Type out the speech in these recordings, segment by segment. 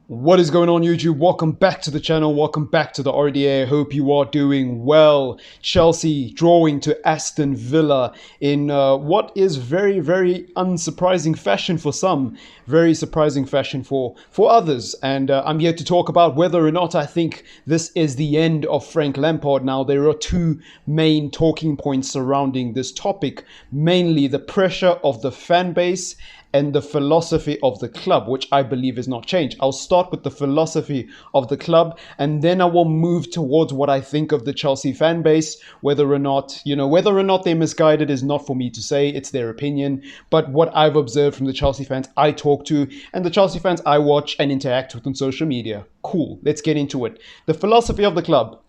What is going on, YouTube? Welcome back to the channel. Welcome back to the RDA. Hope you are doing well. Chelsea drawing to Aston Villa in what is very, very unsurprising fashion for some, very surprising fashion for others. And I'm here to talk about whether or not I think this is the end of Frank Lampard. Now, there are two main talking points surrounding this topic, mainly the pressure of the fan base and the philosophy of the club, which I believe is not changed. I'll start with the philosophy of the club, and then I will move towards what I think of the Chelsea fan base. Whether or not they're misguided is not for me to say. It's their opinion. But what I've observed from the Chelsea fans I talk to and the Chelsea fans I watch and interact with on social media. Cool. Let's get into it. The philosophy of the club.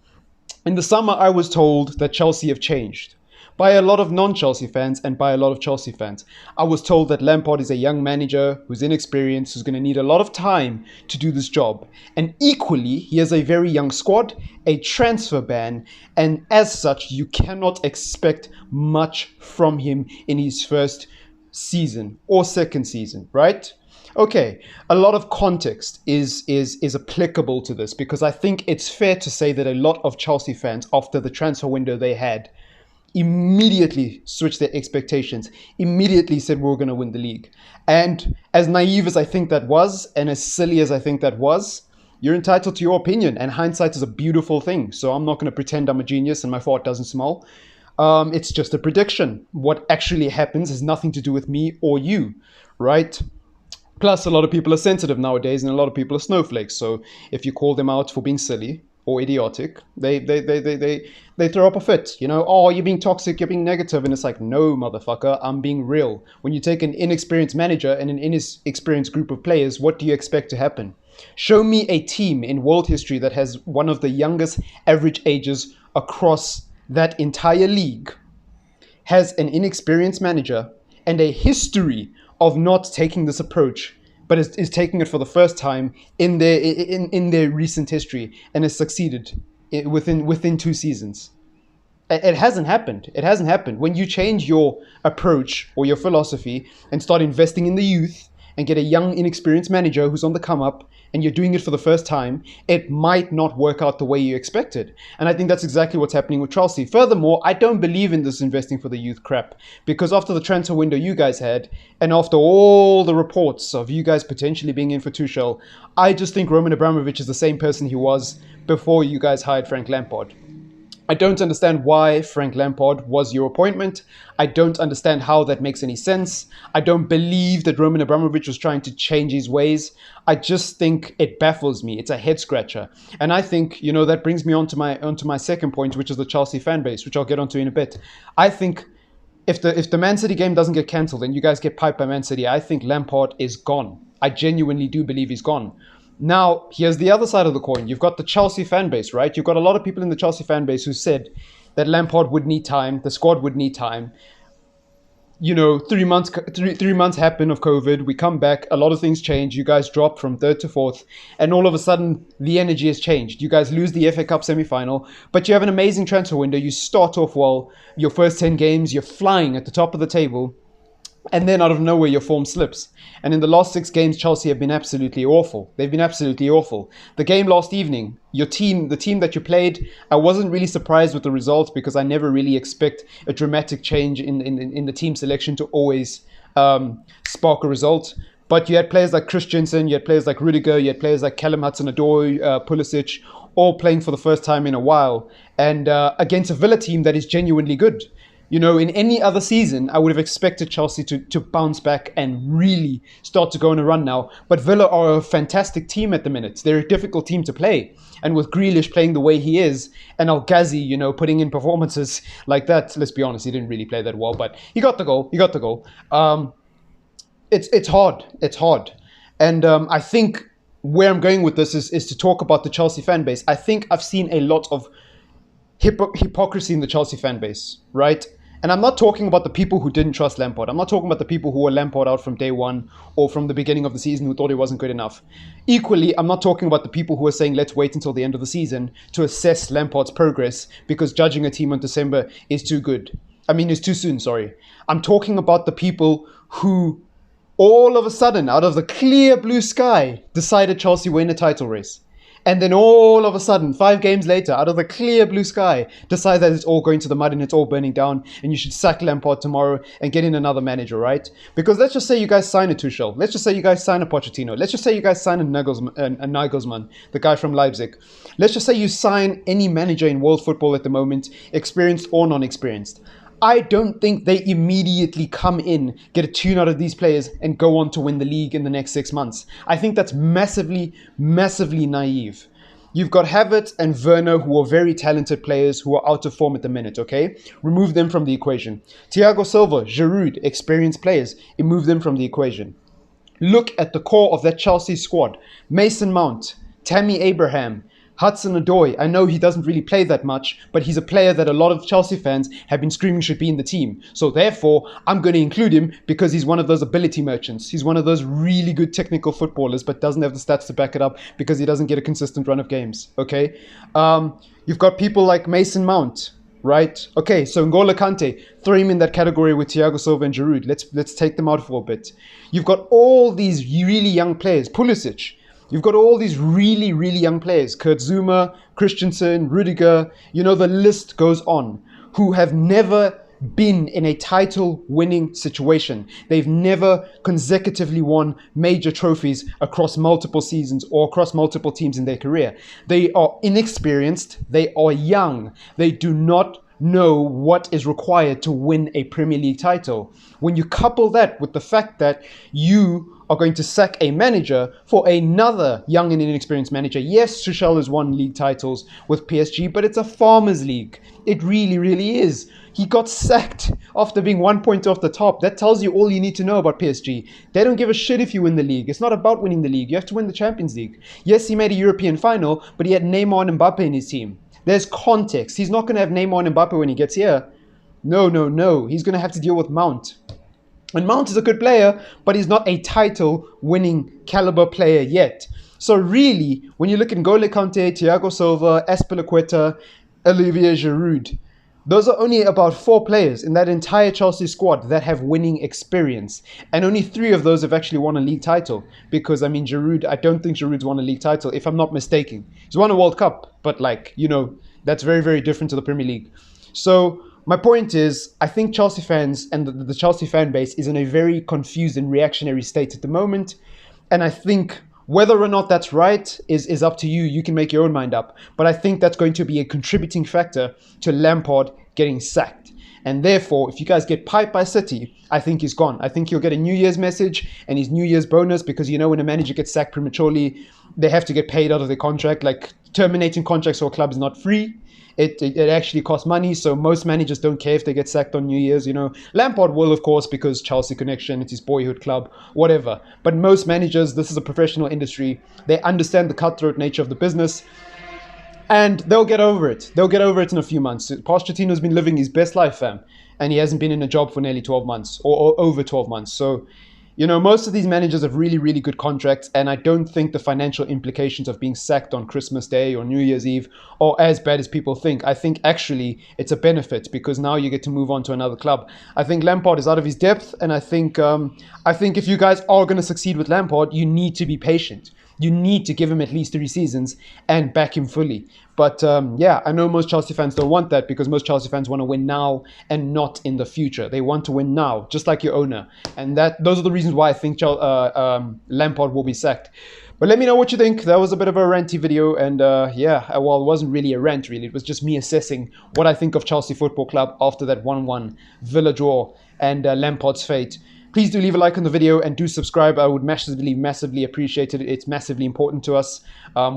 In the summer, I was told that Chelsea have changed by a lot of non-Chelsea fans and by a lot of Chelsea fans. I was told that Lampard is a young manager who's inexperienced, who's going to need a lot of time to do this job. And equally, he has a very young squad, a transfer ban, and as such, you cannot expect much from him in his first season or second season, right? Okay, a lot of context is applicable to this because I think it's fair to say that a lot of Chelsea fans, after the transfer window they had, immediately switched their expectations, immediately said we were going to win the league. And as naive as I think that was, and as silly as I think that was, you're entitled to your opinion, and hindsight is a beautiful thing. So I'm not going to pretend I'm a genius and my fart doesn't smell. It's just a prediction. What actually happens has nothing to do with me or you, right? Plus, a lot of people are sensitive nowadays, and a lot of people are snowflakes. So if you call them out for being silly or idiotic, they throw up a fit. You know, oh, you're being toxic, you're being negative, and it's like, no, motherfucker, I'm being real. When you take an inexperienced manager and an inexperienced group of players, what do you expect to happen? Show me a team in world history that has one of the youngest average ages across that entire league, has an inexperienced manager, and a history of not taking this approach, but is taking it for the first time in their recent history and has succeeded within 2 seasons. It hasn't happened. It hasn't happened. When you change your approach or your philosophy and start investing in the youth and get a young, inexperienced manager who's on the come up, and you're doing it for the first time, it might not work out the way you expected. And I think that's exactly what's happening with Chelsea. Furthermore, I don't believe in this investing for the youth crap, because after the transfer window you guys had, and after all the reports of you guys potentially being in for Tuchel, I just think Roman Abramovich is the same person he was before you guys hired Frank Lampard. I don't understand why Frank Lampard was your appointment. I don't understand how that makes any sense. I don't believe that Roman Abramovich was trying to change his ways. I just think it baffles me. It's a head scratcher. And I think, that brings me onto my second point, which is the Chelsea fan base, which I'll get onto in a bit. I think if the Man City game doesn't get cancelled and you guys get piped by Man City, I think Lampard is gone. I genuinely do believe he's gone. Now, here's the other side of the coin. You've got the Chelsea fan base, right? You've got a lot of people in the Chelsea fan base who said that Lampard would need time, the squad would need time. 3 months happen of COVID. We come back, a lot of things change. You guys drop from third to fourth, and all of a sudden, the energy has changed. You guys lose the FA Cup semi-final, but you have an amazing transfer window. You start off well. Your first 10 games, you're flying at the top of the table. And then out of nowhere, your form slips. And in the last 6 games, Chelsea have been absolutely awful. They've been absolutely awful. The game last evening, the team that you played, I wasn't really surprised with the result because I never really expect a dramatic change in the team selection to always spark a result. But you had players like Christensen, you had players like Rudiger, you had players like Callum Hudson-Odoi, Pulisic, all playing for the first time in a while. And against a Villa team that is genuinely good. In any other season, I would have expected Chelsea to bounce back and really start to go on a run now. But Villa are a fantastic team at the minute. They're a difficult team to play. And with Grealish playing the way he is, and El Ghazi, putting in performances like that, let's be honest, he didn't really play that well, but he got the goal. It's hard. It's hard. And I think where I'm going with this is to talk about the Chelsea fan base. I think I've seen a lot of hypocrisy in the Chelsea fan base, right? And I'm not talking about the people who didn't trust Lampard. I'm not talking about the people who were Lampard out from day one or from the beginning of the season who thought he wasn't good enough. Equally, I'm not talking about the people who are saying, let's wait until the end of the season to assess Lampard's progress because judging a team on December is too soon, sorry. I'm talking about the people who all of a sudden, out of the clear blue sky, decided Chelsea were in a title race. And then all of a sudden, 5 games later, out of the clear blue sky, decide that it's all going to the mud and it's all burning down and you should sack Lampard tomorrow and get in another manager, right? Because let's just say you guys sign a Tuchel. Let's just say you guys sign a Pochettino. Let's just say you guys sign a Nagelsmann, the guy from Leipzig. Let's just say you sign any manager in world football at the moment, experienced or non-experienced. I don't think they immediately come in, get a tune out of these players, and go on to win the league in the next 6 months. I think that's massively, massively naive. You've got Havertz and Werner, who are very talented players who are out of form at the minute, okay? Remove them from the equation. Thiago Silva, Giroud, experienced players. Remove them from the equation. Look at the core of that Chelsea squad. Mason Mount, Tammy Abraham, Hudson-Odoi. I know he doesn't really play that much, but he's a player that a lot of Chelsea fans have been screaming should be in the team. So therefore, I'm going to include him because he's one of those ability merchants. He's one of those really good technical footballers, but doesn't have the stats to back it up because he doesn't get a consistent run of games. Okay, you've got people like Mason Mount, right? Okay, so N'Golo Kante, throw him in that category with Thiago Silva and Giroud. Let's take them out for a bit. You've got all these really young players, Pulisic. You've got all these really, really young players, Kurt Zouma, Christensen, Rudiger, you know, the list goes on, who have never been in a title-winning situation. They've never consecutively won major trophies across multiple seasons or across multiple teams in their career. They are inexperienced, they are young, they do not know what is required to win a Premier League title. When you couple that with the fact that you are going to sack a manager for another young and inexperienced manager. Yes, Tuchel has won league titles with PSG, but it's a farmers league. It really, really is. He got sacked after being 1 point off the top. That tells you all you need to know about PSG. They don't give a shit if you win the league. It's not about winning the league. You have to win the Champions League. Yes, he made a European final, but he had Neymar and Mbappe in his team. There's context. He's not going to have Neymar and Mbappe when he gets here. No, no, no. He's going to have to deal with Mount. And Mount is a good player, but he's not a title-winning caliber player yet. So really, when you look at N'Golo Kante, Thiago Silva, Azpilicueta, Olivier Giroud, those are only about 4 players in that entire Chelsea squad that have winning experience. And only 3 of those have actually won a league title. Because, I mean, Giroud, I don't think Giroud's won a league title, if I'm not mistaken. He's won a World Cup, but like, you know, that's very, very different to the Premier League. So my point is, I think Chelsea fans and the Chelsea fan base is in a very confused and reactionary state at the moment. And I think whether or not that's right is up to you. You can make your own mind up. But I think that's going to be a contributing factor to Lampard getting sacked. And therefore, if you guys get piped by City, I think he's gone. I think he'll get a New Year's message and his New Year's bonus because, you know, when a manager gets sacked prematurely, they have to get paid out of their contract. Like, terminating contracts for a club is not free. It actually costs money, so most managers don't care if they get sacked on New Year's, you know. Lampard will, of course, because Chelsea connection, it's his boyhood club, whatever. But most managers, this is a professional industry. They understand the cutthroat nature of the business, and they'll get over it. They'll get over it in a few months. Pochettino's been living his best life, fam, and he hasn't been in a job for nearly 12 months, or over 12 months. So, you know, most of these managers have really, really good contracts, and I don't think the financial implications of being sacked on Christmas Day or New Year's Eve are as bad as people think. I think actually it's a benefit because now you get to move on to another club. I think Lampard is out of his depth, and I think if you guys are going to succeed with Lampard, you need to be patient. You need to give him at least 3 seasons and back him fully. But yeah, I know most Chelsea fans don't want that because most Chelsea fans want to win now and not in the future. They want to win now, just like your owner. And those are the reasons why I think Lampard will be sacked. But let me know what you think. That was a bit of a ranty video. And yeah, well, it wasn't really a rant, really. It was just me assessing what I think of Chelsea Football Club after that 1-1 Villa draw and Lampard's fate. Please do leave a like on the video and do subscribe. I would massively, massively appreciate it. It's massively important to us.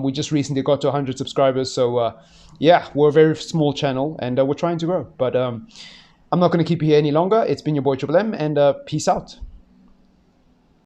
We just recently got to 100 subscribers. So yeah, we're a very small channel and we're trying to grow. But I'm not going to keep you here any longer. It's been your boy TripleM and peace out.